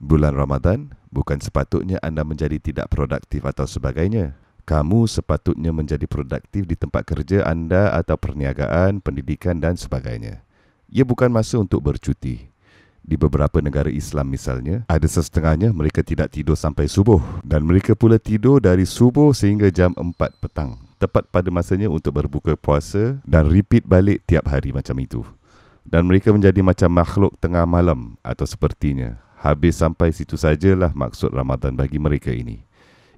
Bulan Ramadan bukan sepatutnya anda menjadi tidak produktif atau sebagainya. Kamu sepatutnya menjadi produktif di tempat kerja anda atau perniagaan, pendidikan dan sebagainya. Ia bukan masa untuk bercuti. Di beberapa negara Islam misalnya, ada setengahnya mereka tidak tidur sampai subuh dan mereka pula tidur dari subuh sehingga jam 4 petang. Tepat pada masanya untuk berbuka puasa dan repeat balik tiap hari macam itu. Dan mereka menjadi macam makhluk tengah malam atau sepertinya. Habis sampai situ sajalah maksud Ramadan bagi mereka ini.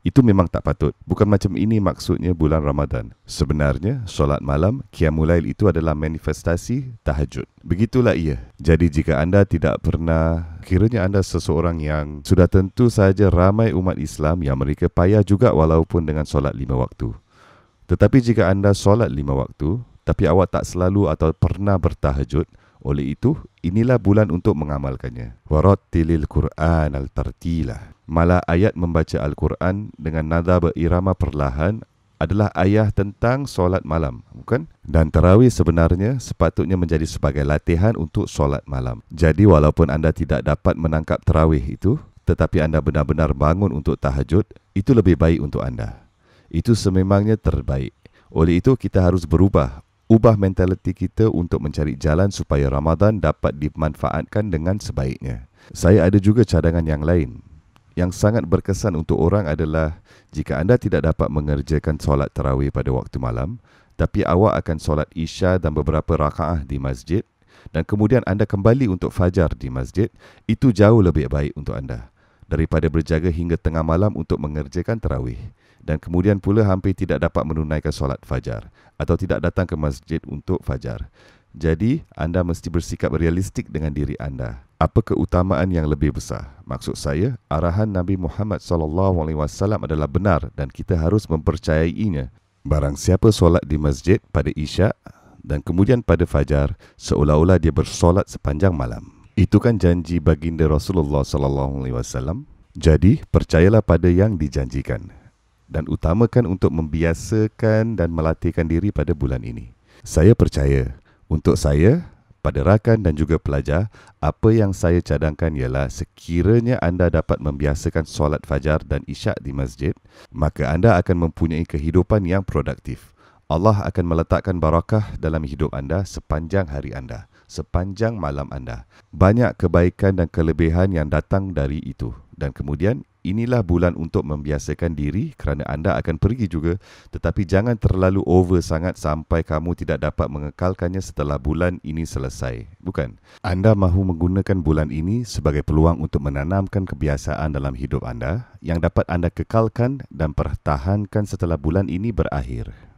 Itu memang tak patut. Bukan macam ini maksudnya bulan Ramadan. Sebenarnya, solat malam, Qiyamul Lail itu adalah manifestasi tahajud. Begitulah ia. Jadi jika anda tidak pernah, kiranya anda seseorang yang sudah tentu saja ramai umat Islam yang mereka payah juga walaupun dengan solat 5 waktu. Tetapi jika anda solat 5 waktu, tapi awak tak selalu atau pernah bertahajud, oleh itu, inilah bulan untuk mengamalkannya. Warattilil Qur'an al-tartila. Malah ayat membaca Al-Quran dengan nada berirama perlahan adalah ayat tentang solat malam, bukan? Dan tarawih sebenarnya sepatutnya menjadi sebagai latihan untuk solat malam. Jadi walaupun anda tidak dapat menangkap tarawih itu, tetapi anda benar-benar bangun untuk tahajud, itu lebih baik untuk anda. Itu sememangnya terbaik. Oleh itu kita harus berubah. Ubah mentaliti kita untuk mencari jalan supaya Ramadan dapat dimanfaatkan dengan sebaiknya. Saya ada juga cadangan yang lain. Yang sangat berkesan untuk orang adalah jika anda tidak dapat mengerjakan solat tarawih pada waktu malam, tapi awak akan solat isya dan beberapa rakaah di masjid dan kemudian anda kembali untuk fajar di masjid, itu jauh lebih baik untuk anda daripada berjaga hingga tengah malam untuk mengerjakan tarawih dan kemudian pula hampir tidak dapat menunaikan solat fajar atau tidak datang ke masjid untuk fajar. Jadi, anda mesti bersikap realistik dengan diri anda. Apa keutamaan yang lebih besar? Maksud saya, arahan Nabi Muhammad SAW adalah benar dan kita harus mempercayainya. Barang siapa solat di masjid pada isyak dan kemudian pada fajar, seolah-olah dia bersolat sepanjang malam. Itu kan janji baginda Rasulullah SAW. Jadi, percayalah pada yang dijanjikan dan utamakan untuk membiasakan dan melatihkan diri pada bulan ini. Saya percaya, untuk saya, pada rakan dan juga pelajar, apa yang saya cadangkan ialah sekiranya anda dapat membiasakan solat fajar dan isyak di masjid, maka anda akan mempunyai kehidupan yang produktif. Allah akan meletakkan barakah dalam hidup anda sepanjang hari anda, sepanjang malam anda. Banyak kebaikan dan kelebihan yang datang dari itu. Dan kemudian, inilah bulan untuk membiasakan diri kerana anda akan pergi juga, tetapi jangan terlalu over sangat sampai kamu tidak dapat mengekalkannya setelah bulan ini selesai. Bukan? Anda mahu menggunakan bulan ini sebagai peluang untuk menanamkan kebiasaan dalam hidup anda yang dapat anda kekalkan dan pertahankan setelah bulan ini berakhir.